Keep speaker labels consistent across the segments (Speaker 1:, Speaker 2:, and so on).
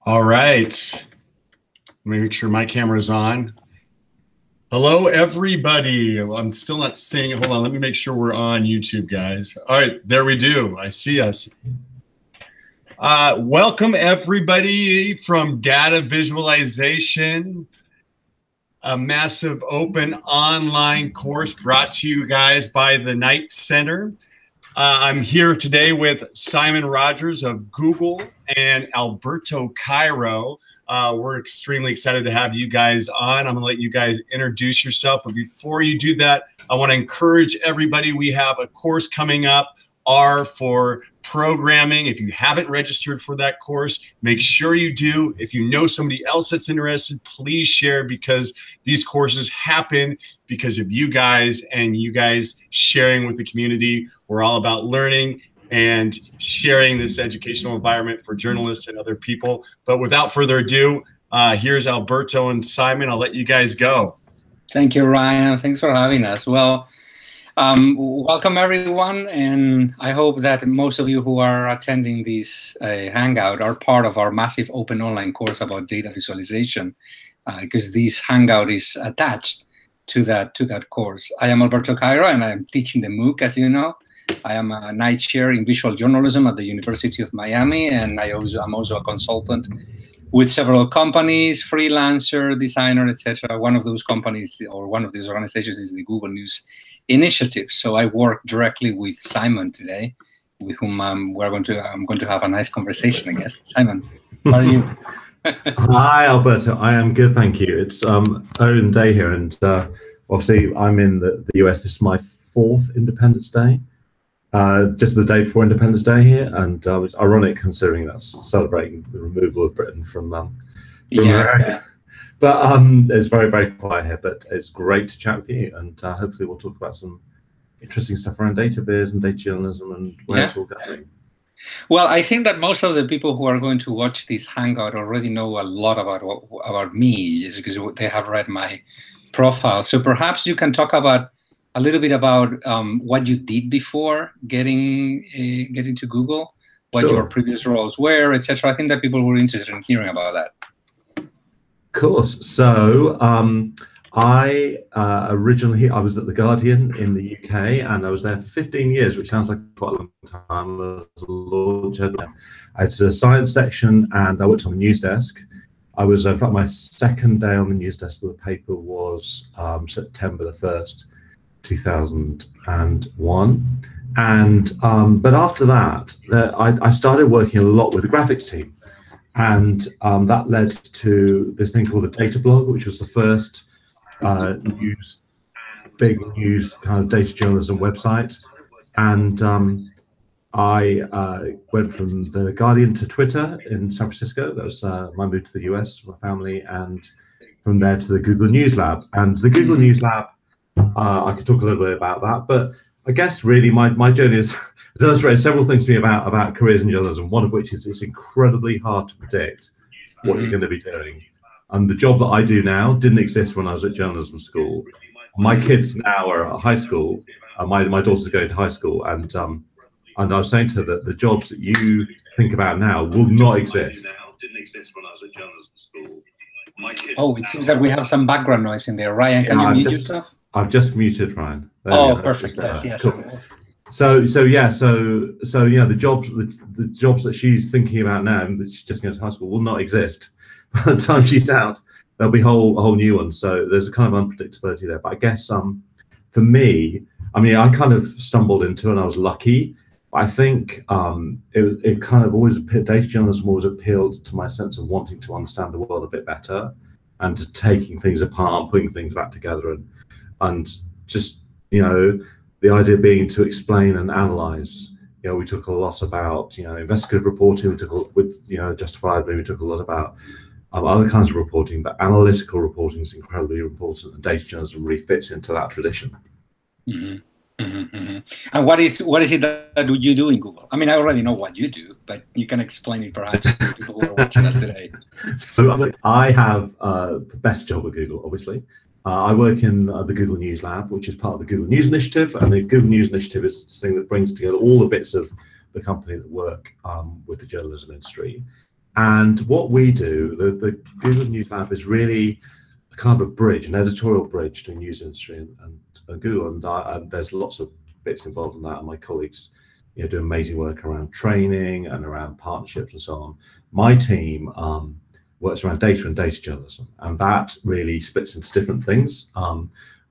Speaker 1: All right. Let me make sure my camera's on. Hello, everybody. I'm still not seeing it. Hold on. Let me make sure we're on YouTube, guys. All right. There we do. I see us. Welcome, everybody, from Data Visualization, a massive open online course brought to you guys by the Knight Center. I'm here today with Simon Rogers of Google and Alberto Cairo. We're extremely excited to have you guys on. I'm going to let you guys introduce yourself. But before you do that, I want to encourage everybody. We have a course coming up, R for Programming. If you haven't registered for that course, make sure you do. If you know somebody else that's interested, please share, because these courses happen because of you guys and you guys sharing with the community. We're all about learning and sharing this educational environment for journalists and other people. But without further ado, here's Alberto and Simon. I'll let you guys go.
Speaker 2: Thank you, Ryan. Thanks for having us. Well, welcome everyone, and I hope that most of you who are attending this Hangout are part of our massive open online course about data visualization, because this Hangout is attached to that course. I am Alberto Cairo, and I'm teaching the MOOC, as you know. I am a night chair in visual journalism at the University of Miami, and I'm also a consultant with several companies, freelancer, designer, etc. One of those companies or one of these organizations is the Google News Initiative. So I work directly with Simon today, with whom I'm going to have a nice conversation, I guess. Simon, how are you?
Speaker 3: Hi, Alberto. I am good, thank you. It's own day here, and obviously I'm in the US. This is my 4th Independence Day. Just the day before Independence Day here, and it's ironic considering that's celebrating the removal of Britain from America. But it's very, very quiet here, but it's great to chat with you, and hopefully we'll talk about some interesting stuff around data viz and data journalism and where it's all going.
Speaker 2: Well, I think that most of the people who are going to watch this Hangout already know a lot about me, because they have read my profile. So perhaps you can talk about a little bit about what you did before getting to Google, what your previous roles were, etc. I think that people were interested in hearing about that.
Speaker 3: Of course. So I was at The Guardian in the UK, and I was there for 15 years, which sounds like quite a long time. I was a launch editor. I had a science section, and I worked on the news desk. I was, in fact, my 2nd day on the news desk of the paper was September the 1st. 2001, and but after that, I started working a lot with the graphics team, and that led to this thing called the Data Blog, which was the first big news kind of data journalism website. And I went from the Guardian to Twitter in San Francisco. That was my move to the US with my family, and from there to the Google News Lab. And the Google News Lab, I could talk a little bit about that, but I guess really my journey has illustrated several things to me about careers in journalism, one of which is it's incredibly hard to predict what you're going to be doing. And the job that I do now didn't exist when I was at journalism school. My kids now are at high school. My daughter's going to high school, and I was saying to her that the jobs that you think about now will not exist.
Speaker 4: Didn't exist when I was at journalism school.
Speaker 2: Oh, it seems that we have some background noise in there. Ryan, can you mute yourself?
Speaker 3: I've just muted Ryan.
Speaker 2: Oh, perfect. Yes.
Speaker 3: Cool. So yeah, the jobs that she's thinking about now, that she's just going to high school, will not exist by the time she's out. There'll be whole new ones. So there's a kind of unpredictability there. But I guess for me, I mean, I kind of stumbled into it, and I was lucky. I think it kind of always, data journalism always appealed to my sense of wanting to understand the world a bit better, and to taking things apart and putting things back together, and just, the idea being to explain and analyze. We talk a lot about, investigative reporting. We took with, justifiably, we took a lot about other kinds of reporting, but analytical reporting is incredibly important, and data journalism really fits into that tradition.
Speaker 2: And what is it that you do in Google? I mean, I already know what you do, but you can explain it perhaps to people who are watching us today.
Speaker 3: So I have the best job at Google, obviously. I work in the Google News Lab, which is part of the Google News Initiative, and the Google News Initiative is this thing that brings together all the bits of the company that work with the journalism industry. And what we do, the Google News Lab is really kind of a bridge, an editorial bridge between news industry and Google. And there's lots of bits involved in that, and my colleagues, do amazing work around training and around partnerships and so on. My team works around data and data journalism, and that really splits into different things.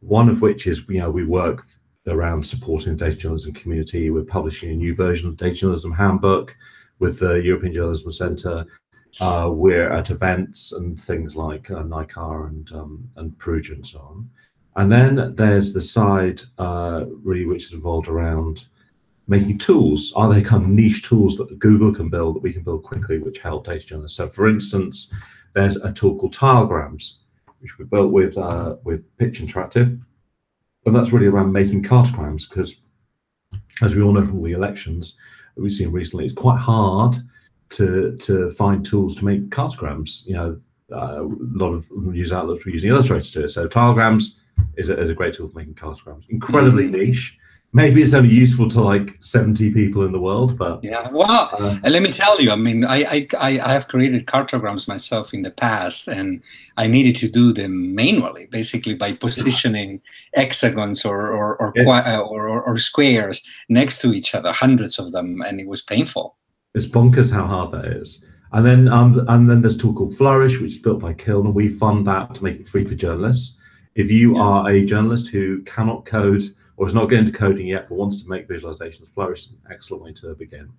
Speaker 3: One of which is, we work around supporting the data journalism community. We're publishing a new version of the Data Journalism Handbook with the European Journalism Centre. We're at events and things like NICAR and Perugia and so on. And then there's the side really which is involved around making tools. Are they kind of niche tools that Google can build, that we can build quickly, which help data journalists? So for instance, there's a tool called Tilegrams, which we built with Pitch Interactive. And that's really around making cartograms, because as we all know from all the elections that we've seen recently, it's quite hard to find tools to make cartograms. A lot of news outlets were using Illustrator to do it. So Tilegrams is a great tool for making cartograms. Incredibly niche. Maybe it's only useful to like 70 people in the world, but
Speaker 2: yeah. Well, let me tell you, I mean, I have created cartograms myself in the past, and I needed to do them manually, basically by positioning hexagons or squares next to each other, hundreds of them, and it was painful.
Speaker 3: It's bonkers how hard that is. And then there's a tool called Flourish, which is built by Kiln, and we fund that to make it free for journalists. If you are a journalist who cannot code or is not getting into coding yet but wants to make visualizations, Flourish is an excellent way to begin.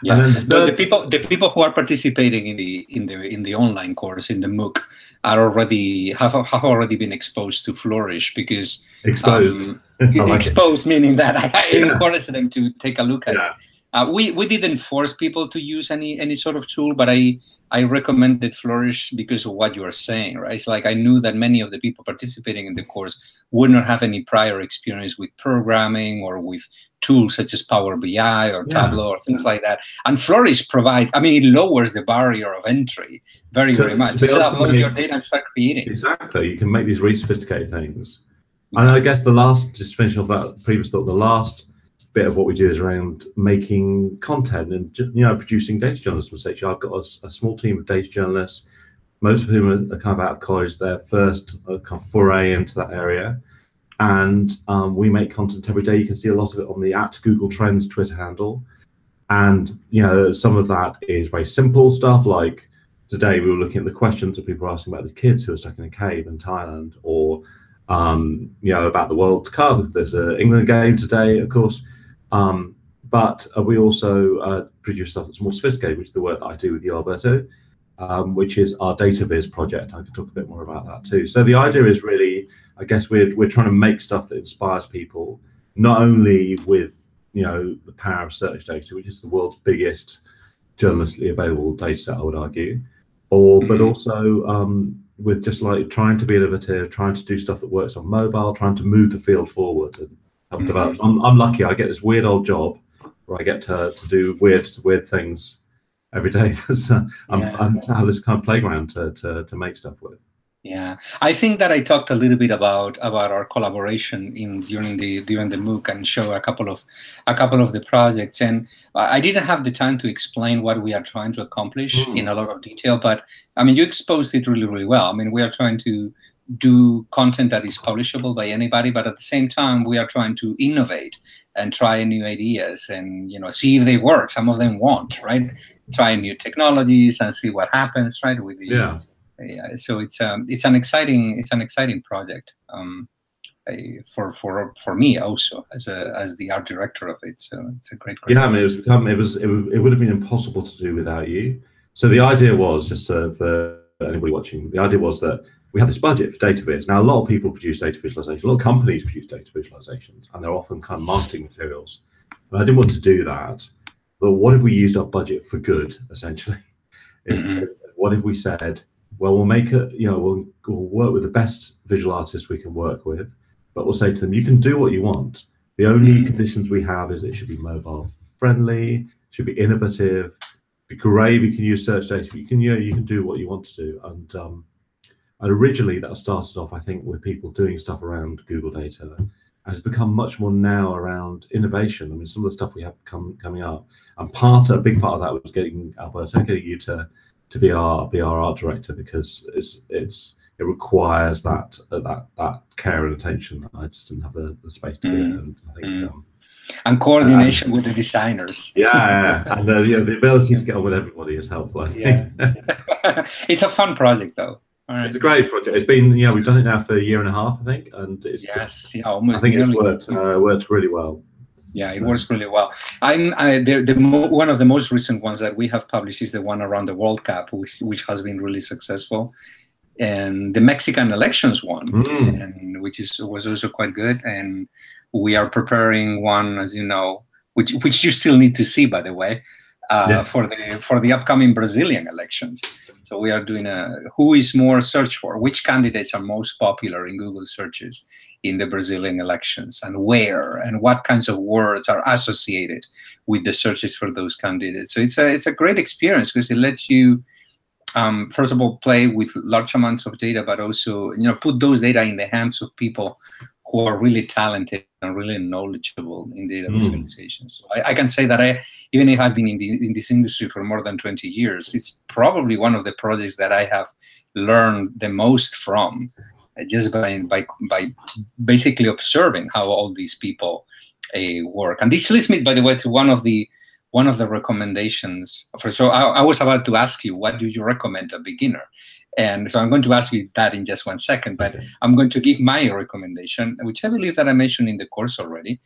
Speaker 2: Yeah, the people who are participating in the online course, in the MOOC, have already been exposed to Flourish, because
Speaker 3: exposed
Speaker 2: exposed meaning that I encourage them to take a look at it. We didn't force people to use any sort of tool, but I recommended Flourish because of what you are saying, right? It's like I knew that many of the people participating in the course would not have any prior experience with programming or with tools such as Power BI or Tableau or things like that. And Flourish provides, I mean, it lowers the barrier of entry very much. Just upload your data and start creating.
Speaker 3: Exactly. You can make these really sophisticated things. And I guess just finishing off that previous thought, the last bit of what we do is around making content and producing data journalism. I've got a small team of data journalists, most of whom are kind of out of college, their first kind of foray into that area, and we make content every day. You can see a lot of it on the @GoogleTrends Twitter handle, and some of that is very simple stuff, like today we were looking at the questions that people are asking about the kids who are stuck in a cave in Thailand, or about the World Cup. There's an England game today, of course. But we also produce stuff that's more sophisticated, which is the work that I do with you, Alberto, which is our data viz project. I can talk a bit more about that too. So the idea is really, I guess we're trying to make stuff that inspires people, not only with the power of search data, which is the world's biggest journalistically available data set, I would argue, but also with just like trying to be innovative, trying to do stuff that works on mobile, trying to move the field forward and help develop. I'm lucky. I get this weird old job where I get to do weird things every day. I have this kind of playground to make stuff with.
Speaker 2: Yeah, I think that I talked a little bit about our collaboration during the MOOC and show a couple of the projects, and I didn't have the time to explain what we are trying to accomplish in a lot of detail, but I mean, you exposed it really well. I mean, we are trying to do content that is publishable by anybody, but at the same time, we are trying to innovate and try new ideas and see if they work. Some of them won't, right? Try new technologies and see what happens, right? With the so it's an exciting project for me also as the art director of it. So it's a great.
Speaker 3: I mean, it would have been impossible to do without you. So the idea was, just for anybody watching, the idea was that we have this budget for data viz. Now, a lot of people produce data visualization. A lot of companies produce data visualizations, and they're often kind of marketing materials. But I didn't want to do that. But what if we used our budget for good, essentially? What if we said, well, we'll make it, we'll work with the best visual artists we can work with, but we'll say to them, you can do what you want. The only conditions we have is it should be mobile friendly, should be innovative, be great. We can use search data. You can do what you want to do. And originally that started off, I think, with people doing stuff around Google data, and it's become much more now around innovation. I mean, some of the stuff we have coming up, and a big part of that was getting you to to be our art director, because it requires that care and attention that I just didn't have the space to do it. And I think
Speaker 2: and coordination with the designers.
Speaker 3: Yeah, and the ability to get on with everybody is helpful, I think.
Speaker 2: It's a fun project, though.
Speaker 3: It's a great project. It's been, we've done it now for a year and a half, I think, and it's
Speaker 2: almost.
Speaker 3: I think it's worked really well.
Speaker 2: Yeah, it works really well. One of the most recent ones that we have published is the one around the World Cup, which has been really successful, and the Mexican elections one, and which was also quite good. And we are preparing one, as you know, which you still need to see, by the way, for the upcoming Brazilian elections. So we are doing who is more searched for, which candidates are most popular in Google searches in the Brazilian elections, and where, and what kinds of words are associated with the searches for those candidates. So it's a great experience, because it lets you, first of all, play with large amounts of data, but also put those data in the hands of people who are really talented and really knowledgeable in data visualization. So I can say that even if I've been in this industry for more than 20 years, it's probably one of the projects that I have learned the most from, just by basically observing how all these people work. And this leads me, by the way, to one of the recommendations. So I was about to ask you, what do you recommend a beginner? And so I'm going to ask you that in just 1 second, but I'm going to give my recommendation, which I believe that I mentioned in the course already,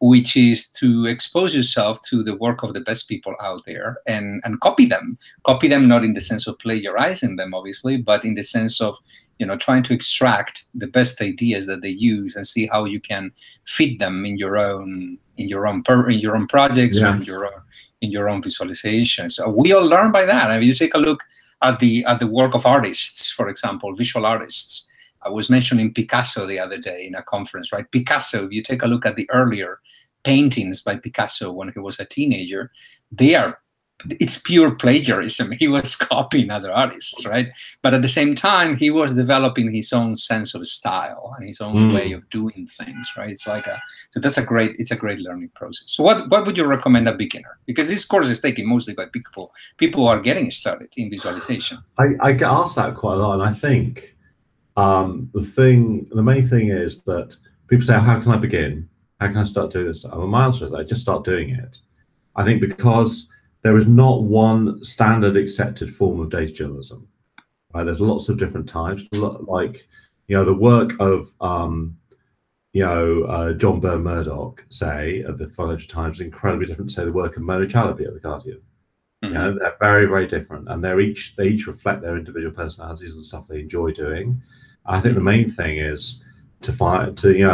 Speaker 2: which is to expose yourself to the work of the best people out there and copy them. Copy them not in the sense of plagiarizing them, obviously, but in the sense of trying to extract the best ideas that they use and see how you can fit them in your own projects, or in your own visualizations. So we all learn by that. If you take a look at the work of artists, for example, visual artists. I was mentioning Picasso the other day in a conference, right? Picasso, if you take a look at the earlier paintings by Picasso when he was a teenager, it's pure plagiarism. He was copying other artists, right? But at the same time, he was developing his own sense of style and his own way of doing things, right? It's like so it's a great learning process. So what would you recommend a beginner? Because this course is taken mostly by people who are getting started in visualization.
Speaker 3: I get asked that quite a lot, and I think the main thing is that people say, how can I begin? How can I start doing this stuff? And my answer is that just start doing it. I think because there is not one standard accepted form of data journalism. Right? There's lots of different types. Like, the work of John Byrne Murdoch, say, at the Financial Times, is incredibly different to, say, the work of Mona Chalabi at the Guardian. They're very, very different, and they each reflect their individual personalities and stuff they enjoy doing. I think the main thing is to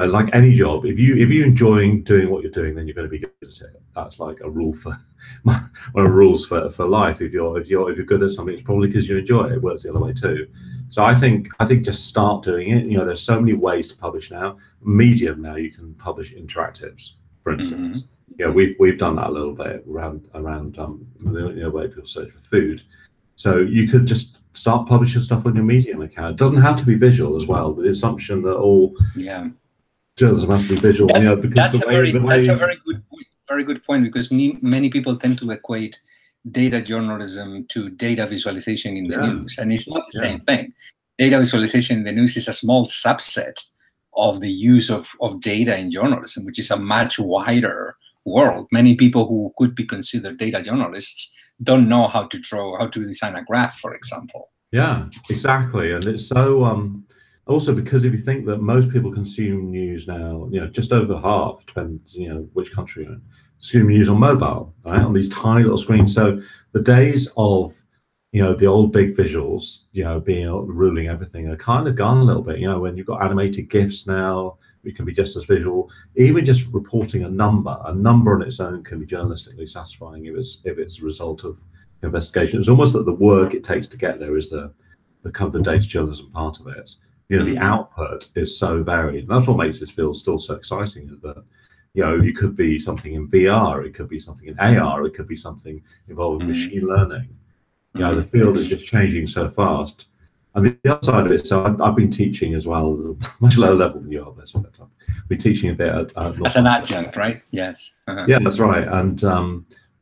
Speaker 3: like any job, if you enjoy doing what you're doing, then you're going to be good at it. That's like a rule for one of the rules for life. If you're good at something, it's probably because you enjoy it. It works the other way too. So I think just start doing it. There's so many ways to publish now. Medium now, you can publish interactives, for instance. We've done that a little bit around the way people search for food. So you could just start publishing stuff on your Medium account. It doesn't have to be visual as well. The assumption that all journalism has to be visual.
Speaker 2: That's a very good point, because many people tend to equate data journalism to data visualization in the news, and it's not the same thing. Data visualization in the news is a small subset of the use of data in journalism, which is a much wider world. Many people who could be considered data journalists don't know how to design a graph, for example.
Speaker 3: Yeah, exactly. And it's so also because if you think that most people consume news now, just over half, depends which country you're in, consume news on mobile, right, on these tiny little screens. So the days of the old big visuals being ruling everything are kind of gone a little bit. When you've got animated GIFs now, it can be just as visual. Even just reporting a number on its own can be journalistically satisfying if it's a result of investigation. It's almost that the work it takes to get there is the kind of the data journalism part of it. The output is so varied. And that's what makes this field still so exciting, is that you could be something in VR, it could be something in AR, it could be something involving machine learning. The field is just changing so fast. And the other side of it, so I've been teaching as well, much lower level than you are, but I've been teaching a bit at
Speaker 2: as an adjunct, right? Yes.
Speaker 3: Yeah, that's right. And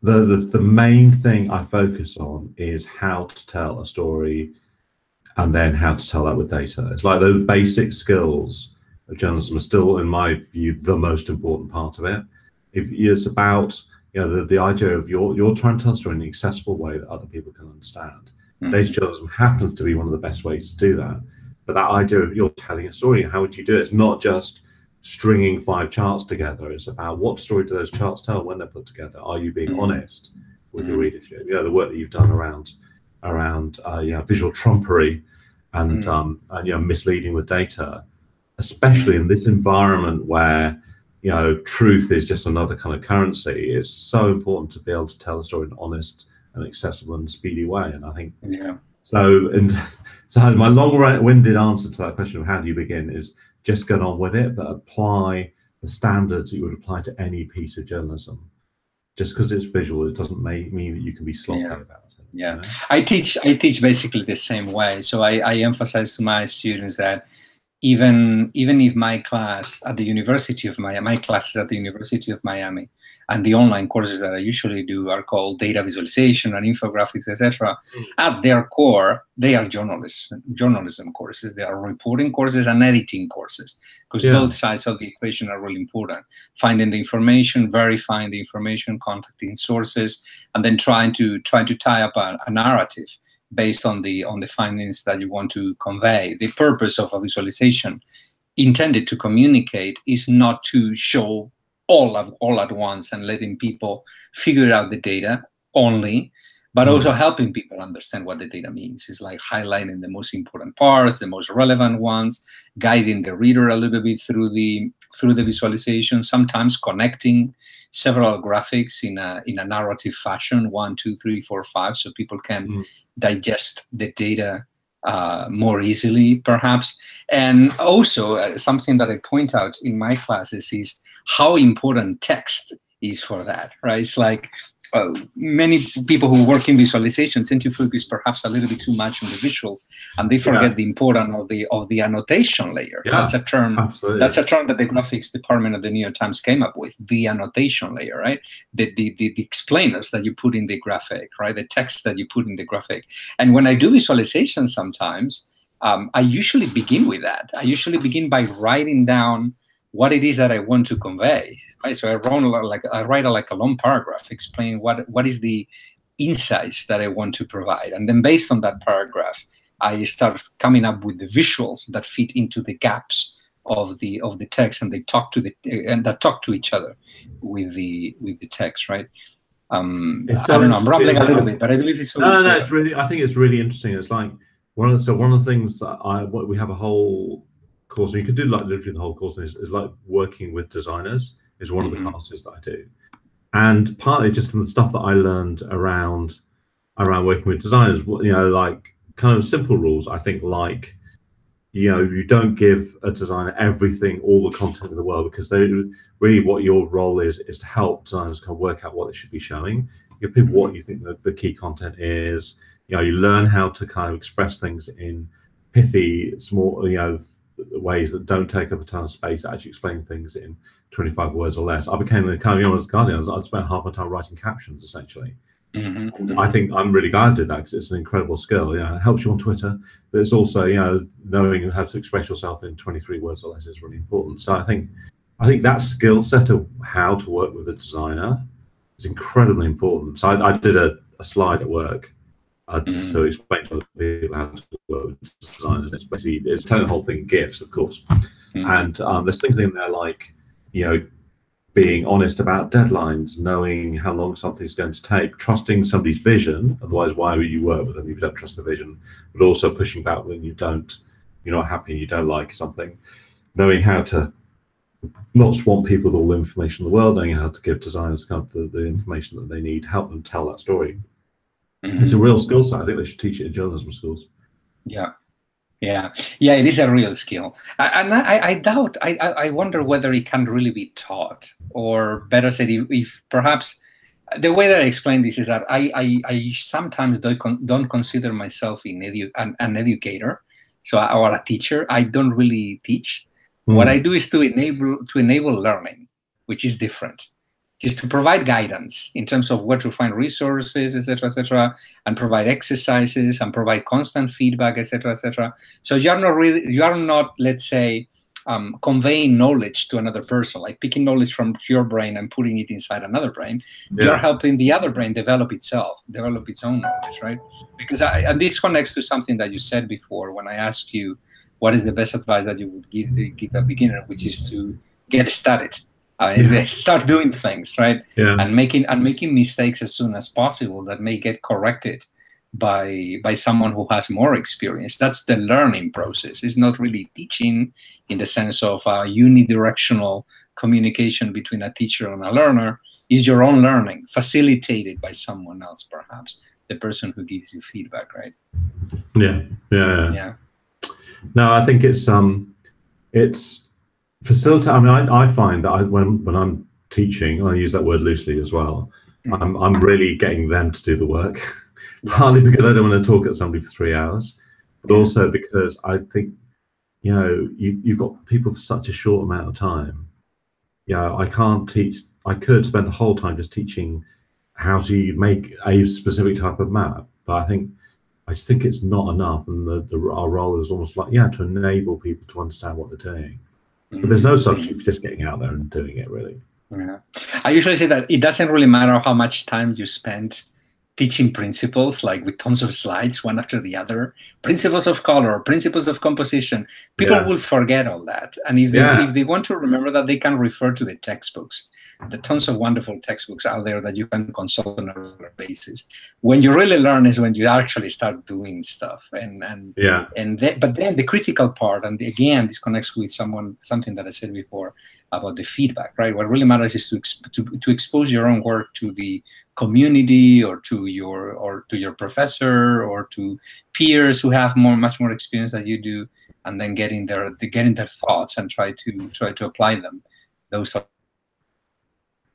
Speaker 3: the main thing I focus on is how to tell a story, and then how to tell that with data. It's like those basic skills of journalism are still, in my view, the most important part of it. If it's about, the idea of you're trying to tell a story in an accessible way that other people can understand. Data journalism happens to be one of the best ways to do that. But that idea of you're telling a story, how would you do it? It's not just stringing 5 charts together. It's about what story do those charts tell when they're put together. Are you being honest with your readership? The work that you've done around visual trumpery and misleading with data, especially in this environment where truth is just another kind of currency. It's so important to be able to tell a story in an honest and accessible and speedy way. And I think so my long-winded answer to that question of how do you begin is just get on with it, but apply the standards that you would apply to any piece of journalism. Just because it's visual, it doesn't mean that you can be sloppy about it.
Speaker 2: Yeah, I teach basically the same way. So I emphasize to my students that even if my class at the University of Miami, my classes at the University of Miami, and the online courses that I usually do are called data visualization and infographics, etc. At their core, they are journalism courses. They are reporting courses and editing courses, because both sides of the equation are really important. Finding the information, verifying the information, contacting sources, and then trying to tie up a narrative based on the findings that you want to convey. The purpose of a visualization intended to communicate is not to show all at once and letting people figure out the data only, but also helping people understand what the data means. It's like highlighting the most important parts, the most relevant ones, guiding the reader a little bit through the visualization, sometimes connecting several graphics in a narrative fashion, 1, 2, 3, 4, 5, so people can digest the data more easily, perhaps. And also something that I point out in my classes is how important text is for that, right? It's like many people who work in visualization tend to focus perhaps a little bit too much on the visuals, and they forget the importance of the annotation layer. That's a term. Absolutely. That's a term that the graphics department of the New York Times came up with. The annotation layer, right? The explainers that you put in the graphic, right? The text that you put in the graphic. And when I do visualization, sometimes I usually begin with that. I usually begin by writing down what it is that I want to convey, right? So I write a long paragraph explaining what is the insights that I want to provide, and then based on that paragraph, I start coming up with the visuals that fit into the gaps of the text, and they talk to each other with the text, right? I don't know. I'm rambling a little bit, but I believe it's
Speaker 3: no. It's really. I think it's really interesting. It's like one of the things that we have a whole course, and you could do like literally the whole course, is like working with designers is one of the classes that I do, and partly just from the stuff that I learned around working with designers, like kind of simple rules. I think like you don't give a designer everything, all the content in the world, because they really what your role is to help designers kind of work out what they should be showing. You give people what you think the key content is. You learn how to kind of express things in pithy, small, ways that don't take up a ton of space, actually explain things in 25 words or less. I became as a Guardian, I spent half my time writing captions, essentially. And I think I'm really glad I did that, because it's an incredible skill. It helps you on Twitter, but it's also, knowing how to express yourself in 23 words or less is really important. So I think that skill set of how to work with a designer is incredibly important. So I did a slide at work just to explain to other people how to work with designers. It's basically, it's telling the whole thing in GIFs, of course. And there's things in there like, being honest about deadlines, knowing how long something's going to take, trusting somebody's vision. Otherwise, why would you work with them if you don't trust the vision? But also pushing back when you're not happy, you don't like something. Knowing how to not swamp people with all the information in the world, knowing how to give designers kind of the information that they need, help them tell that story. It's a real skill set. I think they should teach it in journalism schools.
Speaker 2: Yeah, it is a real skill. And I doubt, I wonder whether it can really be taught, or better said, if perhaps the way that I explain this is that I sometimes don't consider myself an educator, or a teacher. I don't really teach. What I do is to enable learning, which is different. just to provide guidance in terms of where to find resources, etc., and provide exercises and provide constant feedback, etc., etc. So you are not, let's say, conveying knowledge to another person, like picking knowledge from your brain and putting it inside another brain. Yeah. You're helping the other brain develop its own knowledge, right? Because and this connects to something that you said before when I asked you what is the best advice that you would give a beginner, which is to get started. Start doing things, right? Yeah. And making mistakes as soon as possible that may get corrected by someone who has more experience. That's the learning process. It's not really teaching in the sense of unidirectional communication between a teacher and a learner. It's your own learning, facilitated by someone else, perhaps the person who gives you feedback, right?
Speaker 3: Yeah. No, I think it's facilitate. I mean, I find that when I'm teaching, I use that word loosely as well. Mm-hmm. I'm really getting them to do the work. Partly because I don't want to talk at somebody for 3 hours, but also because I think, you've got people for such a short amount of time. I can't teach. I could spend the whole time just teaching how to make a specific type of map, but I just think it's not enough, and our role is almost like to enable people to understand what they're doing. But there's no substitute for just getting out there and doing it, really.
Speaker 2: Yeah. I usually say that it doesn't really matter how much time you spend teaching principles, like with tons of slides, one after the other, principles of color, principles of composition. People will forget all that. And if they want to remember that, they can refer to the textbooks. The tons of wonderful textbooks out there that you can consult on a regular basis. When you really learn is when you actually start doing stuff. But then the critical part, and again, this connects with something that I said before about the feedback, right? What really matters is to expose your own work to the community or to your professor or to peers who have much more experience than you do, and then getting their thoughts and try to apply them. Those are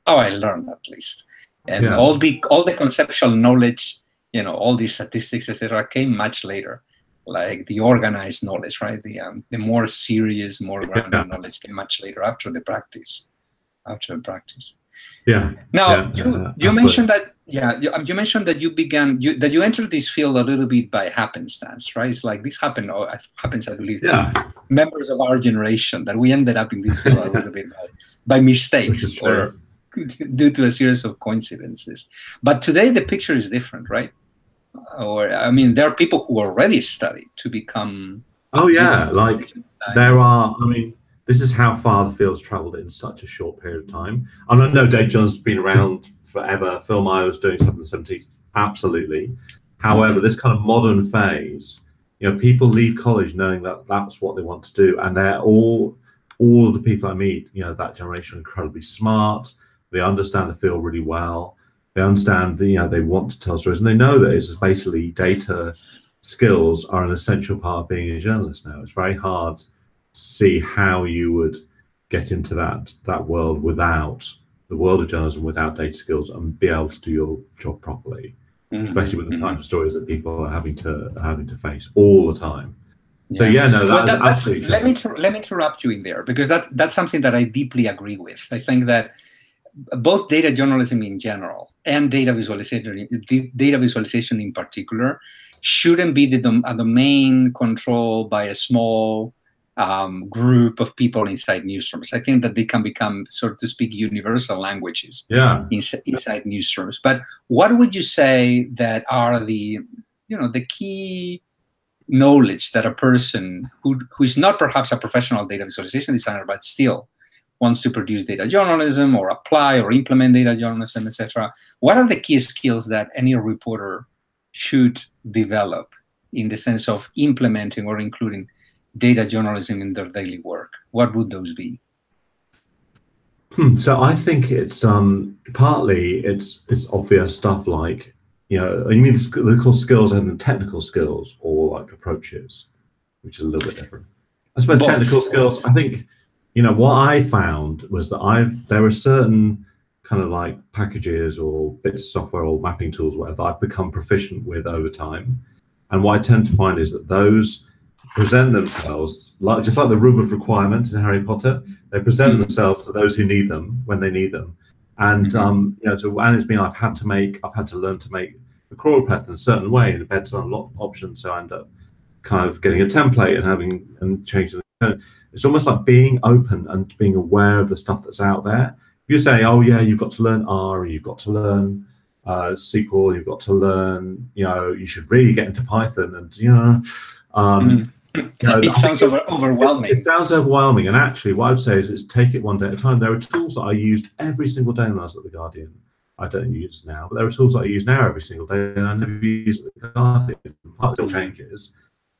Speaker 2: how I learned, at least. And all the conceptual knowledge, all these statistics, etc., came much later. Like the organized knowledge, right? The more serious, more grounded knowledge came much later after the practice.
Speaker 3: Yeah.
Speaker 2: Now you mentioned that you mentioned that you entered this field a little bit by happenstance, right? It's like this happens, I believe, to members of our generation, that we ended up in this field a little bit by mistake or due to a series of coincidences. But today the picture is different, right? Or I mean, there are people who already studied to become.
Speaker 3: Oh yeah, like there are. I mean, this is how far the field's traveled in such a short period of time. And I know data journalism's been around forever. Phil Meyer was doing stuff in the 70s, absolutely. However, this kind of modern phase, people leave college knowing that that's what they want to do, and they're all of the people I meet, that generation are incredibly smart. They understand the field really well. They understand, they want to tell stories, and they know that it's basically data skills are an essential part of being a journalist now. It's very hard to see how you would get into that world without the world of journalism, without data skills, and be able to do your job properly, especially with the type of stories that people are having to face all the time. So that's absolutely.
Speaker 2: Let me interrupt you in there, because that's something that I deeply agree with. I think that both data journalism in general and data visualization in particular shouldn't be a domain controlled by a small group of people inside newsrooms. I think that they can become, so to speak, universal languages inside newsrooms. But what would you say that are the key knowledge that a person who is not perhaps a professional data visualization designer, but still wants to produce data journalism or apply or implement data journalism, etc. What are the key skills that any reporter should develop in the sense of implementing or including data journalism in their daily work? What would those be?
Speaker 3: So I think it's partly it's obvious stuff like, you mean they're called skills and the technical skills, or like approaches, which is a little bit different. I suppose technical skills, I think, what I found was that there are certain kind of like packages or bits of software or mapping tools, whatever, I've become proficient with over time. And what I tend to find is that those present themselves just like the room of requirements in Harry Potter. They present themselves to those who need them when they need them. And you know, so and it's been I've had to learn to make the crawl pattern a certain way, and Bed's on a lot of options, so I end up kind of getting a template and changing the. It's almost like being open and being aware of the stuff that's out there. If you say, oh yeah, you've got to learn R, you've got to learn SQL, you've got to learn, you know, you should really get into Python, and you know,
Speaker 2: it sounds overwhelming.
Speaker 3: It sounds overwhelming, and actually, what I would say is take it one day at a time. There are tools that I used every single day when I was at the Guardian. I don't use now, but there are tools that I use now every single day, and I never use at the Guardian. Part still changes,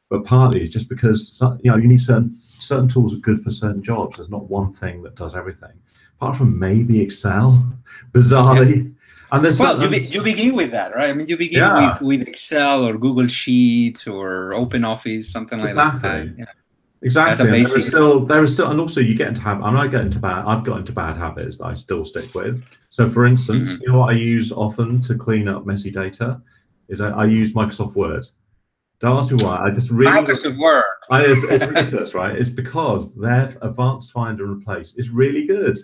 Speaker 3: but partly it's just because you know you need certain tools are good for certain jobs. There's not one thing that does everything, apart from maybe Excel, bizarrely. Yeah. And there's
Speaker 2: you begin with that, right? I mean, you begin with Excel or Google Sheets or OpenOffice, something like that. Yeah.
Speaker 3: Exactly. And there is still, and also you get into I've got into bad habits that I still stick with. So, for instance, you know what I use often to clean up messy data is I use Microsoft Word. Don't ask me why. I just really
Speaker 2: Microsoft Word.
Speaker 3: It's ridiculous, right? It's because their advanced find and replace is really good.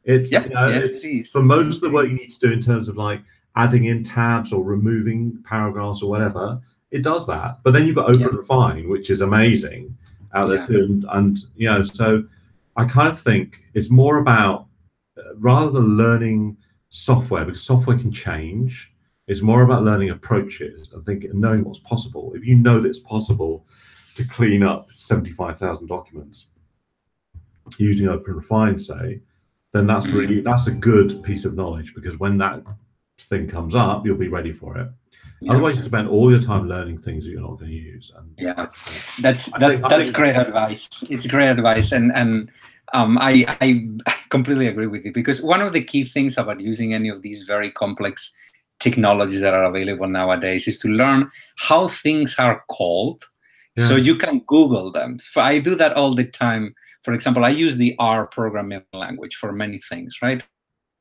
Speaker 3: It's, you know, it's for most of the work you need to do in terms of like adding in tabs or removing paragraphs or whatever, it does that. But then you've got Open and Refine, which is amazing out there too. And you know, so I kind of think it's more about rather than learning software, because software can change, it's more about learning approaches and knowing what's possible. If you know that it's possible to clean up 75,000 documents using Open and Refine, say, then that's a good piece of knowledge, because when that thing comes up, you'll be ready for it. Otherwise, you spend all your time learning things that you're not going to use. And
Speaker 2: that's great advice. It's great advice, and I completely agree with you, because one of the key things about using any of these very complex technologies that are available nowadays is to learn how things are called. So you can Google them. I do that all the time. For example, I use the R programming language for many things, right?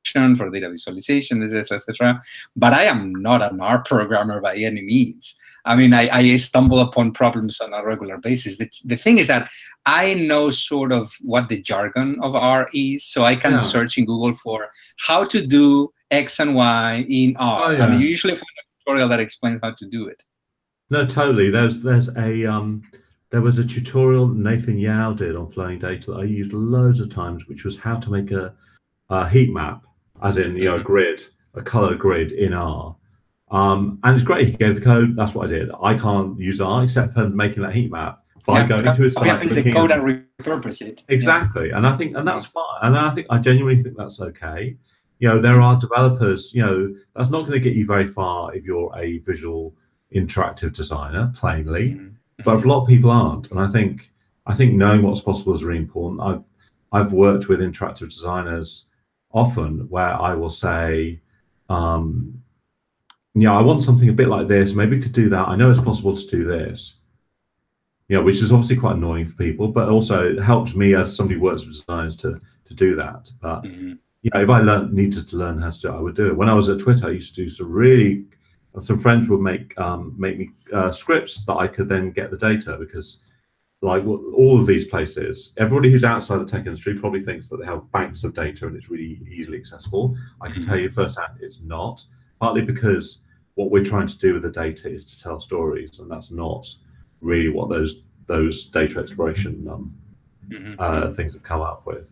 Speaker 2: For data visualization, etc., etc. But I am not an R programmer by any means. I mean, I stumble upon problems on a regular basis. The thing is that I know sort of what the jargon of R is, so I can search in Google for how to do X and Y in R. And you usually find a tutorial that explains how to do it.
Speaker 3: No, totally. There was a tutorial Nathan Yao did on flowing data that I used loads of times, which was how to make a heat map, as in a grid, a color grid in R. And it's great. He gave the code. That's what I did. I can't use R except for making that heat map by going to his site.
Speaker 2: The code and repurpose it.
Speaker 3: Exactly. And I think, and that's fine. And I genuinely think that's okay. You know, there are developers. You know, that's not going to get you very far if you're a visual interactive designer, plainly. But a lot of people aren't. And I think knowing what's possible is really important. I've worked with interactive designers often where I will say, I want something a bit like this. Maybe we could do that. I know it's possible to do this. Which is obviously quite annoying for people, but also it helps me as somebody who works with designers to do that. But if I needed to learn how to do it, I would do it. When I was at Twitter, I used to do some friends would make me scripts that I could then get the data, because like all of these places, everybody who's outside the tech industry probably thinks that they have banks of data and it's really easily accessible. I can tell you firsthand it's not, partly because what we're trying to do with the data is to tell stories, and that's not really what those data exploration things have come up with.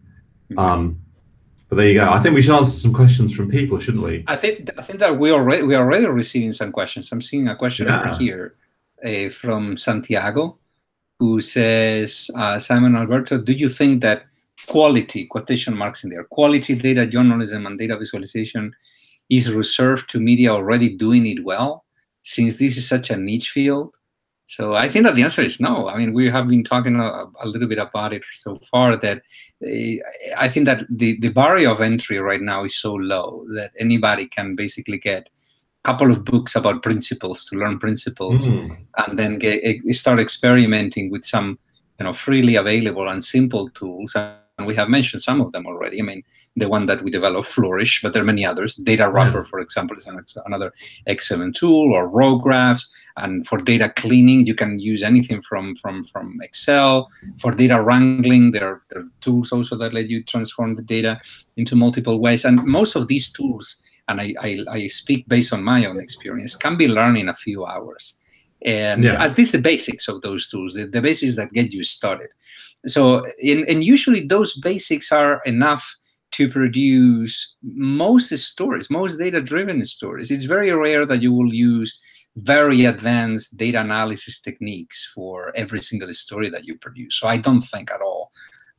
Speaker 3: But there you go. I think we should answer some questions from people, shouldn't we?
Speaker 2: I think that we are already receiving some questions. I'm seeing a question over here from Santiago, who says, Simon Alberto, do you think that quality, quotation marks in there, quality data journalism and data visualization is reserved to media already doing it well, since this is such a niche field? So I think that the answer is no. I mean, we have been talking a little bit about it so far, that I think that the barrier of entry right now is so low that anybody can basically get a couple of books about principles to learn principles, and then start experimenting with some freely available and simple tools, and and we have mentioned some of them already. I mean, the one that we developed, Flourish, but there are many others. Data Wrapper, for example, is another excellent tool, or Raw Graphs. And for data cleaning, you can use anything from Excel. For data wrangling, there are tools also that let you transform the data into multiple ways. And most of these tools, and I speak based on my own experience, can be learned in a few hours. And at least the basics of those tools, the basics that get you started. So, and usually those basics are enough to produce most stories, most data-driven stories. It's very rare that you will use very advanced data analysis techniques for every single story that you produce. So I don't think at all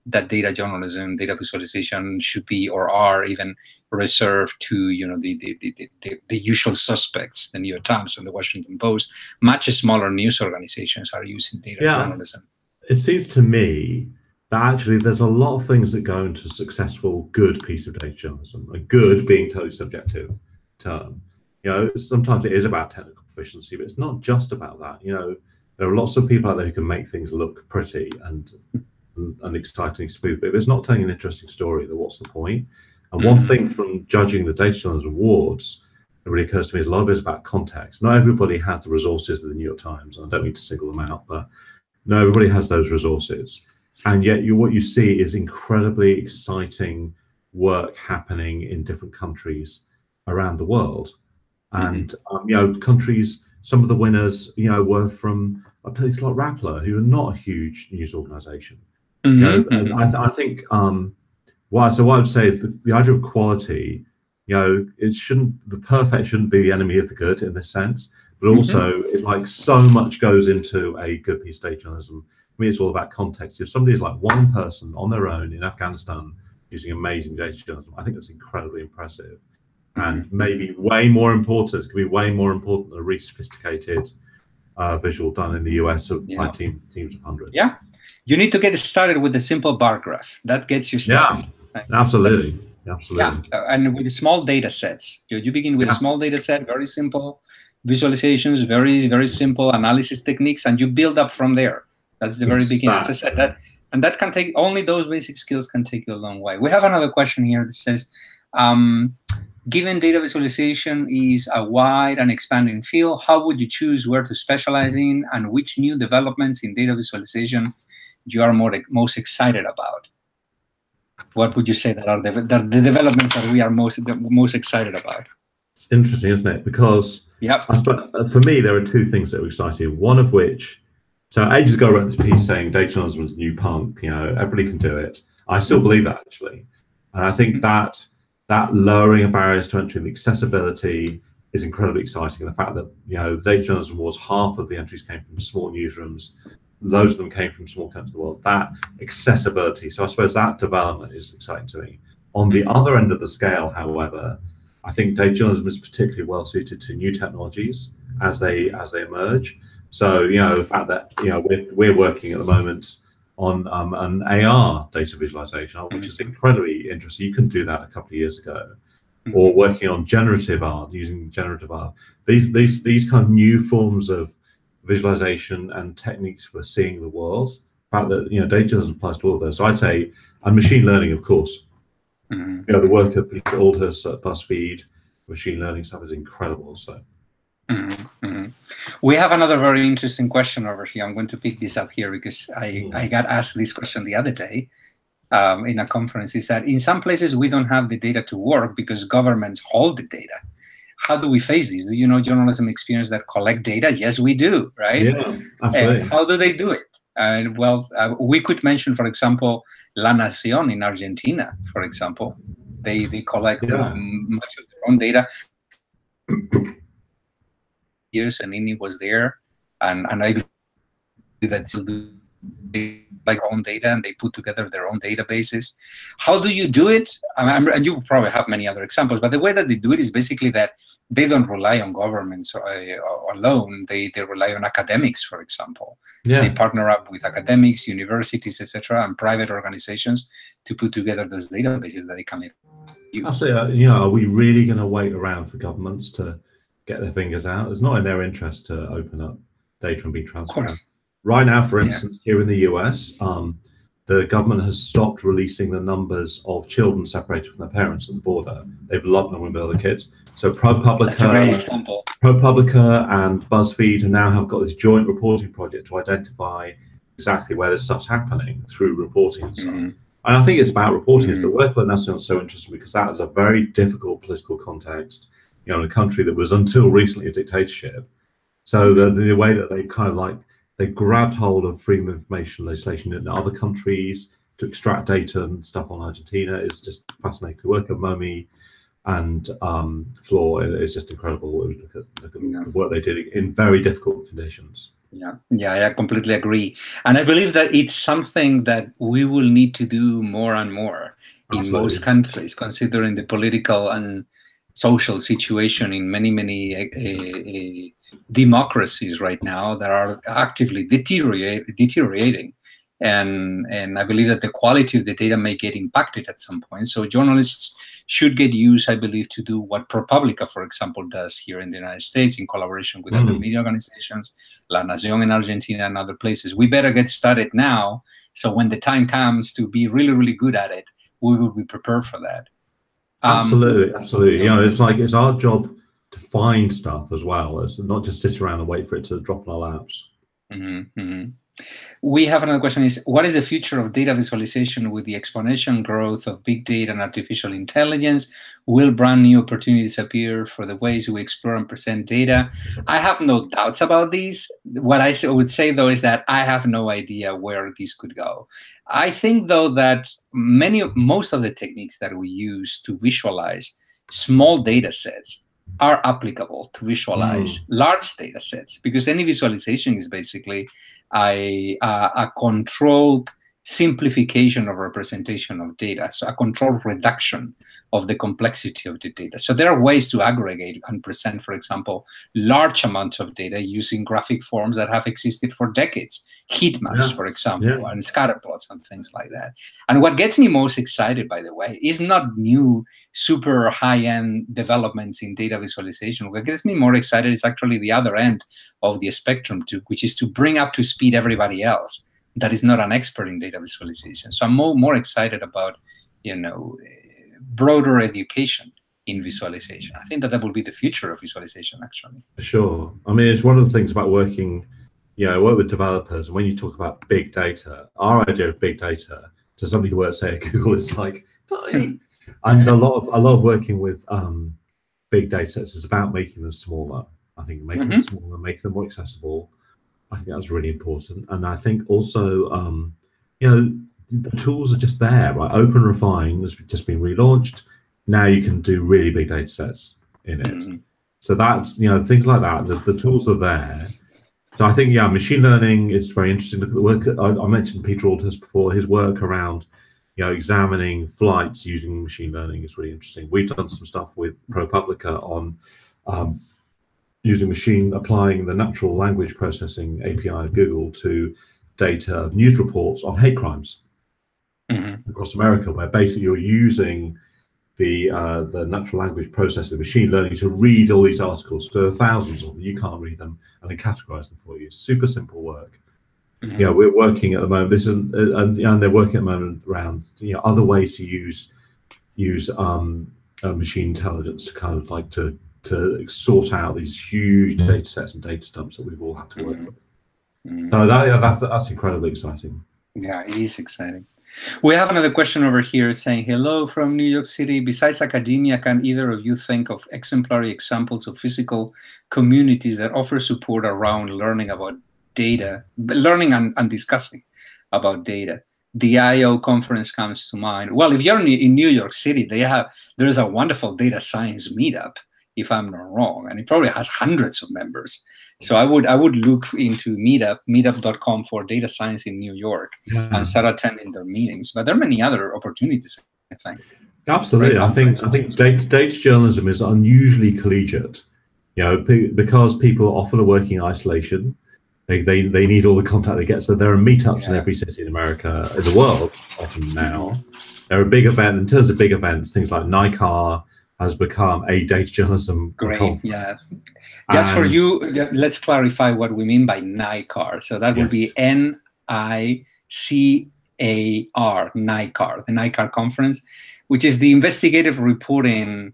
Speaker 2: that data journalism, data visualization should be or are even reserved to the usual suspects, the New York Times and the Washington Post. Much smaller news organizations are using data journalism.
Speaker 3: It seems to me that actually there's a lot of things that go into a successful, good piece of data journalism. A good being totally subjective term. Sometimes it is about technical proficiency, but it's not just about that. There are lots of people out there who can make things look pretty and exciting, smooth, but if it's not telling an interesting story, then what's the point? And one thing from judging the data journalism awards that really occurs to me is a lot of it is about context. Not everybody has the resources of the New York Times, and I don't mean to single them out, but not everybody has those resources. And yet what you see is incredibly exciting work happening in different countries around the world. And countries, some of the winners, were from a place like Rappler, who are not a huge news organization. And I think what I would say is the idea of quality, the perfect shouldn't be the enemy of the good in this sense, but also it's like so much goes into a good piece of data journalism. I mean, it's all about context. If somebody is like one person on their own in Afghanistan using amazing data journalism, I think that's incredibly impressive. And maybe way more important, it could be way more important than a really sophisticated visual done in the US of by teams of hundreds.
Speaker 2: Yeah, you need to get started with a simple bar graph. That gets you started.
Speaker 3: Yeah, right? Absolutely.
Speaker 2: Yeah, and with small data sets. You begin with a small data set, very simple visualizations, very, very simple analysis techniques, and you build up from there. That's the very beginning. As I said, that can take, only those basic skills can take you a long way. We have another question here that says, given data visualization is a wide and expanding field, how would you choose where to specialize in, and which new developments in data visualization you are most excited about? What would you say that are the developments that we are most excited about?
Speaker 3: It's interesting, isn't it? Because for me, there are two things that are exciting. One of which, so ages ago I wrote this piece saying data journalism was new punk, everybody can do it. I still believe that, actually. And I think that lowering of barriers to entry and the accessibility is incredibly exciting. And the fact that, data journalism was half of the entries came from small newsrooms, loads of them came from small countries of the world, that accessibility. So I suppose that development is exciting to me. On the other end of the scale, however, I think data journalism is particularly well suited to new technologies as they emerge. So, the fact that, we're working at the moment on an AR data visualization, which is incredibly interesting. You couldn't do that a couple of years ago. Or working on generative art, using generative art. These kind of new forms of visualization and techniques for seeing the world. The fact that data journalism applies to all of those. So I'd say, and machine learning, of course. The work of Peter Aldhurst at BuzzFeed, machine learning stuff is incredible. So.
Speaker 2: We have another very interesting question over here. I'm going to pick this up here because I got asked this question the other day in a conference, is that in some places we don't have the data to work because governments hold the data. How do we face this? Do journalism experience that collect data? Yes, we do, right?
Speaker 3: Yeah, absolutely.
Speaker 2: And how do they do it? Well, we could mention, for example, La Nación in Argentina, for example. They collect much of their own data. Years, and INI was there, and I believe that still do like own data, and they put together their own databases. How do you do it? And you probably have many other examples, but the way that they do it is basically that they don't rely on governments alone. They rely on academics, for example. They partner up with academics, universities, etc., and private organizations to put together those databases that they can use.
Speaker 3: Absolutely. Are we really going to wait around for governments to get their fingers out? It's not in their interest to open up data and be transparent. Right now, for instance, here in the US, the government has stopped releasing the numbers of children separated from their parents at the border. They've lumped them with other kids. So
Speaker 2: That's a great example.
Speaker 3: ProPublica and BuzzFeed now have got this joint reporting project to identify exactly where this stuff's happening through reporting and stuff. And I think it's about reporting. It's the work of National is so interesting because that is a very difficult political context, in a country that was until recently a dictatorship. So the way that they kind of like, they grabbed hold of freedom of information legislation in other countries to extract data and stuff on Argentina is just fascinating. The work of Momi and Floor is just incredible. Look at the work they did in very difficult conditions.
Speaker 2: Yeah, I completely agree. And I believe that it's something that we will need to do more and more in most countries, considering the political and social situation in many democracies right now that are actively deteriorating. And I believe that the quality of the data may get impacted at some point. So journalists should get used, I believe, to do what ProPublica, for example, does here in the United States in collaboration with other media organizations, La Nación in Argentina and other places. We better get started now, so when the time comes to be really, really good at it, we will be prepared for that.
Speaker 3: Absolutely. It's our job to find stuff as well. It's not just sit around and wait for it to drop in our laps.
Speaker 2: We have another question is, what is the future of data visualization with the exponential growth of big data and artificial intelligence? Will brand new opportunities appear for the ways we explore and present data? I have no doubts about these. What I would say, though, is that I have no idea where these could go. I think, though, that most of the techniques that we use to visualize small data sets are applicable to visualize large data sets, because any visualization is basically a controlled simplification of representation of data, so a controlled reduction of the complexity of the data. So there are ways to aggregate and present, for example, large amounts of data using graphic forms that have existed for decades, heat maps, for example, and scatter plots and things like that. And what gets me most excited, by the way, is not new super high-end developments in data visualization. What gets me more excited is actually the other end of the spectrum, which is to bring up to speed everybody else that is not an expert in data visualization. So I'm more excited about, broader education in visualization. I think that will be the future of visualization, actually.
Speaker 3: Sure. I mean, it's one of the things about working, I work with developers, and when you talk about big data, our idea of big data to somebody who works, say, at Google is like tiny. And a lot of working with big data sets is about making them smaller. I think making them smaller, making them more accessible. I think that's really important. And I think also, the tools are just there, right? OpenRefine has just been relaunched. Now you can do really big data sets in it. So that's, things like that, the tools are there. So I think, machine learning is very interesting. Look at the work, I mentioned Peter Altus before, his work around, examining flights using machine learning is really interesting. We've done some stuff with ProPublica on applying the natural language processing API of Google to data of news reports on hate crimes across America, where basically you're using the natural language processing, machine learning, to read all these articles. There are thousands of them. You can't read them, and then categorize them for you. Super simple work. We're working at the moment. This is, and they're working at the moment around other ways to use machine intelligence to kind of like to sort out these huge data sets and data dumps that we've all had to work with. So that's incredibly exciting.
Speaker 2: Yeah, it is exciting. We have another question over here saying, hello from New York City. Besides academia, can either of you think of exemplary examples of physical communities that offer support around learning about data, learning and discussing about data? The I/O conference comes to mind. Well, if you're in New York City, there's a wonderful data science meetup, if I'm not wrong, and it probably has hundreds of members. So I would look into meetup.com for data science in New York and start attending their meetings. But there are many other opportunities, I think.
Speaker 3: Absolutely. I think data journalism is unusually collegiate, because people often are working in isolation. They need all the contact they get. So there are meetups in every city in America, in the world, often now. There are big events. In terms of big events, things like NICAR has become a data journalism conference.
Speaker 2: Just for you, let's clarify what we mean by NICAR. So that would be NICAR. NICAR, the NICAR conference, which is the investigative reporting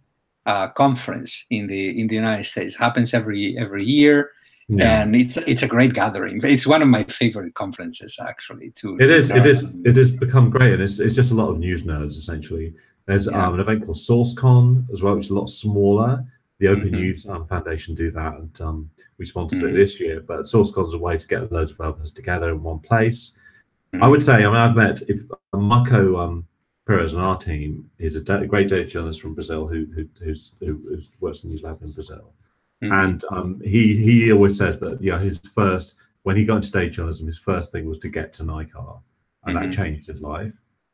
Speaker 2: conference in the United States. Happens every year. Yeah. And it's a great gathering. It's one of my favorite conferences, actually.
Speaker 3: It has become great, and it's just a lot of news nerds essentially. There's an event called SourceCon as well, which is a lot smaller. The Open News Foundation do that, and we sponsored it this year. But SourceCon is a way to get loads of developers together in one place. I would say, I mean, I've met Marco Perez on our team. He's a great data journalist from Brazil who works in News Lab in Brazil. And he always says that his first, when he got into data journalism, his first thing was to get to NICAR, and that changed his life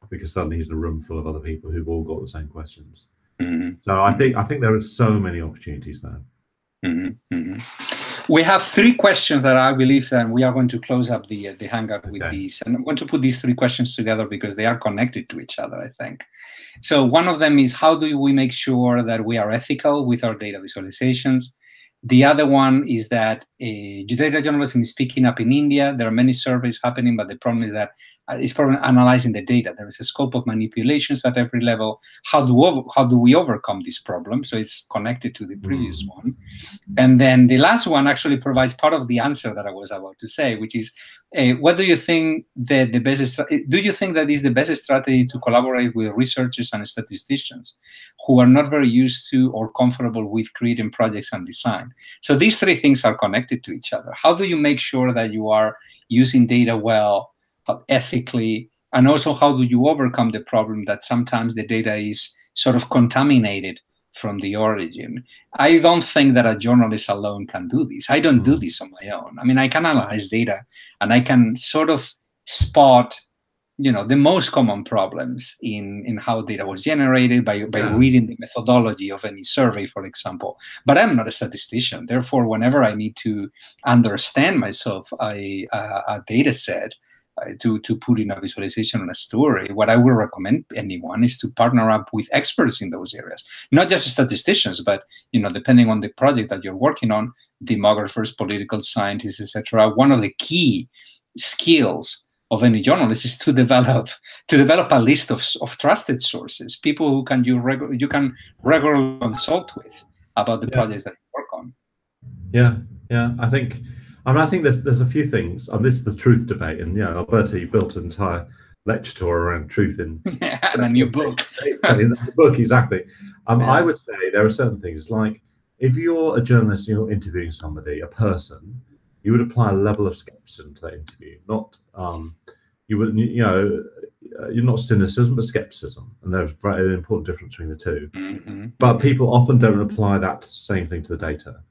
Speaker 3: because suddenly he's in a room full of other people who've all got the same questions. So I think there are so many opportunities there.
Speaker 2: We have 3 questions that I believe that we are going to close up the Hangout with these, and I'm going to put these 3 questions together because they are connected to each other, I think. So one of them is, how do we make sure that we are ethical with our data visualizations? The other one is that data journalism is picking up in India. There are many surveys happening, but the problem is that it's probably analyzing the data. There is a scope of manipulations at every level. How do we overcome this problem? So it's connected to the previous one. And then the last one actually provides part of the answer that I was about to say, which is, what do you think that do you think that is the best strategy to collaborate with researchers and statisticians who are not very used to or comfortable with creating projects and design? So these 3 things are connected to each other. How do you make sure that you are using data well, ethically, and also how do you overcome the problem that sometimes the data is sort of contaminated from the origin? I don't think that a journalist alone can do this. I don't do this on my own. I mean, I can analyze data and I can sort of spot, the most common problems in how data was generated by reading the methodology of any survey, for example. But I'm not a statistician. Therefore, whenever I need to understand myself a data set, to put in a visualization on a story, what I would recommend anyone is to partner up with experts in those areas, not just statisticians, but depending on the project that you're working on, demographers, political scientists, etc. One of the key skills of any journalist is to develop a list of trusted sources, people who you can regularly consult with about the projects that you work on.
Speaker 3: Yeah, I think there's a few things. This is the truth debate, and Alberto, you built an entire lecture tour around truth in
Speaker 2: and a new book.
Speaker 3: In the book, exactly. I would say there are certain things, like if you're a journalist and you're interviewing somebody, a person, you would apply a level of skepticism to that interview. Not you're not cynicism, but skepticism, and there's an important difference between the two. But people often don't apply that same thing to the data.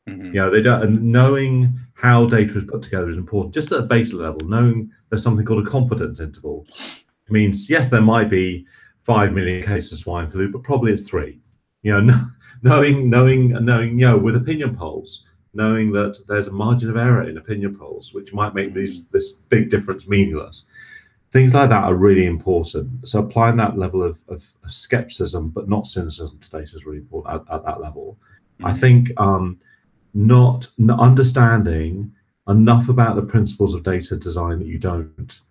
Speaker 3: They don't. And knowing how data is put together is important. Just at a base level, knowing there's something called a confidence interval. It means, yes, there might be 5 million cases of swine flu, but probably it's 3. Knowing, with opinion polls, knowing that there's a margin of error in opinion polls, which might make this big difference meaningless. Things like that are really important. So applying that level of skepticism, but not cynicism to data, is really important at that level. I think not understanding enough about the principles of data design that you don't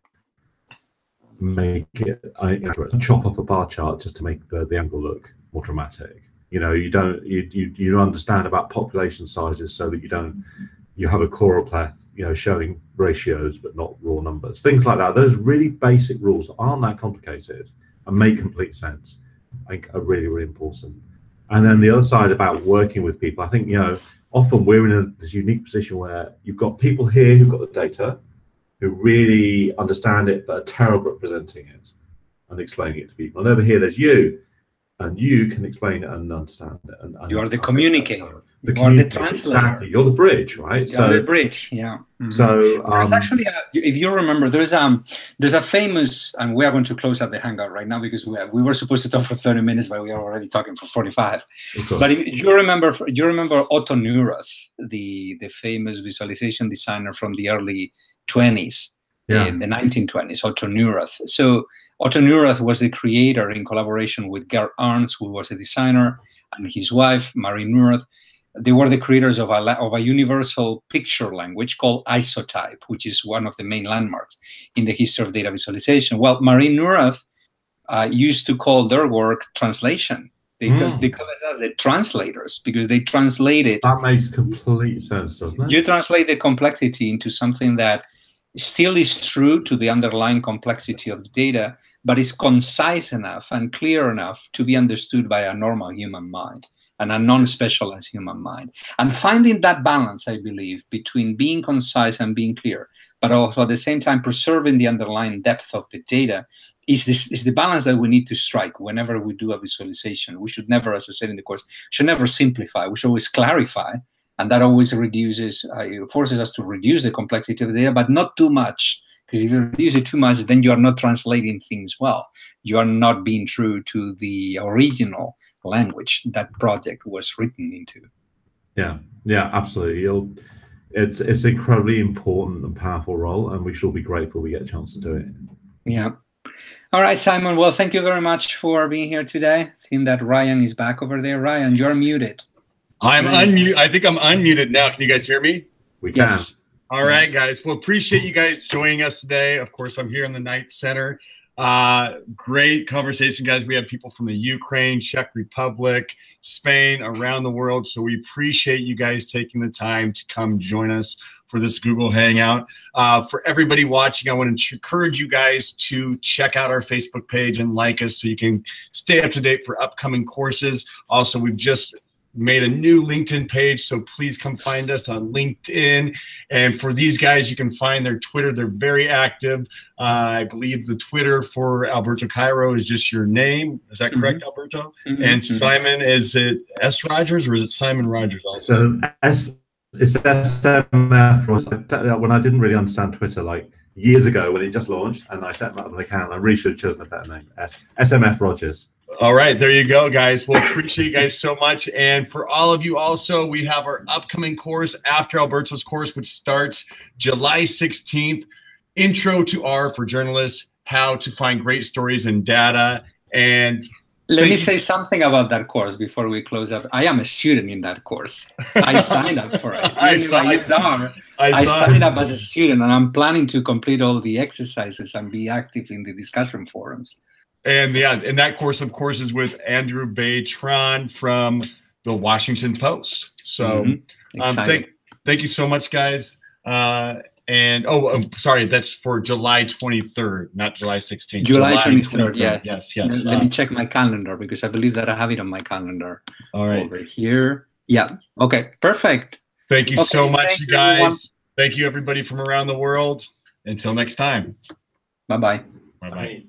Speaker 3: make it accurate. Chop off a bar chart just to make the angle look more dramatic. You understand about population sizes so that you have a chloropleth, showing ratios but not raw numbers. Things like that. Those really basic rules aren't that complicated and make complete sense. I think are really, really important. And then the other side about working with people, I think, often we're in this unique position where you've got people here who've got the data, who really understand it, but are terrible at presenting it and explaining it to people. And over here, there's you, and you can explain it and understand it. And
Speaker 2: you are the communicator. You are the translator.
Speaker 3: Exactly. You're the bridge, right?
Speaker 2: You're the bridge, yeah.
Speaker 3: So
Speaker 2: there's actually, if you remember, there's a famous, and we are going to close up the Hangout right now because we were supposed to talk for 30 minutes, but we are already talking for 45. But if you remember Otto Neurath, the famous visualization designer from the early 20s, in the 1920s, Otto Neurath. So Otto Neurath was the creator, in collaboration with Gerd Arndt, who was a designer, and his wife, Marie Neurath. they were the creators of a universal picture language called isotype, which is one of the main landmarks in the history of data visualization. Well, Marine Neurath used to call their work translation. They call themselves the translators because they translate it.
Speaker 3: That makes complete sense, doesn't it?
Speaker 2: You translate the complexity into something that still is true to the underlying complexity of the data, but is concise enough and clear enough to be understood by a normal human mind and a non-specialized human mind. And finding that balance, I believe, between being concise and being clear, but also at the same time preserving the underlying depth of the data is the balance that we need to strike whenever we do a visualization. We should never, as I said in the course, should never simplify. We should always clarify. And that always reduces, it forces us to reduce the complexity of the data, but not too much. Because if you reduce it too much, then you are not translating things well. You are not being true to the original language that project was written into.
Speaker 3: Yeah, yeah, absolutely. It's an incredibly important and powerful role, and we should be grateful we get a chance to do it.
Speaker 2: Yeah. All right, Simon. Well, thank you very much for being here today. Seeing that Ryan is back over there. Ryan, you're muted.
Speaker 1: I'm unmuted. I think I'm unmuted now. Can you guys hear me?
Speaker 3: We can.
Speaker 2: Yes.
Speaker 1: All right, guys. Well, appreciate you guys joining us today. Of course, I'm here in the Knight Center. Great conversation, guys. We have people from the Ukraine, Czech Republic, Spain, around the world. So we appreciate you guys taking the time to come join us for this Google Hangout. For everybody watching, I want to encourage you guys to check out our Facebook page and like us so you can stay up to date for upcoming courses. Also, we've just made a new LinkedIn page, so please come find us on LinkedIn. And for these guys, you can find their Twitter. They're very active. I believe the Twitter for Alberto Cairo is just your name. Is that correct, Alberto? And Simon, is it S. Rogers or is it Simon Rogers also?
Speaker 3: So it's SMF. When I didn't really understand Twitter, like years ago when it just launched, and I set up an account, I really should have chosen a better name. SMF Rogers.
Speaker 1: All right, there you go, guys. Well, appreciate you guys so much. And for all of you also, we have our upcoming course after Alberto's course, which starts July 16th, Intro to R for Journalists, How to Find Great Stories in Data. And
Speaker 2: let me say something about that course before we close up. I am a student in that course. I signed up for it. I signed up as a student, and I'm planning to complete all the exercises and be active in the discussion forums.
Speaker 1: And yeah, and that course, of course, is with Andrew Baytron from the Washington Post. So thank you so much, guys. And I'm sorry, that's for July 23rd, not July 16th.
Speaker 2: July 23rd, yeah.
Speaker 1: Yes.
Speaker 2: Let me check my calendar because I believe that I have it on my calendar.
Speaker 1: All right.
Speaker 2: Over here. Yeah. Okay, perfect.
Speaker 1: Thank you so much, you guys. Everyone. Thank you, everybody from around the world. Until next time.
Speaker 2: Bye-bye.
Speaker 1: Bye-bye.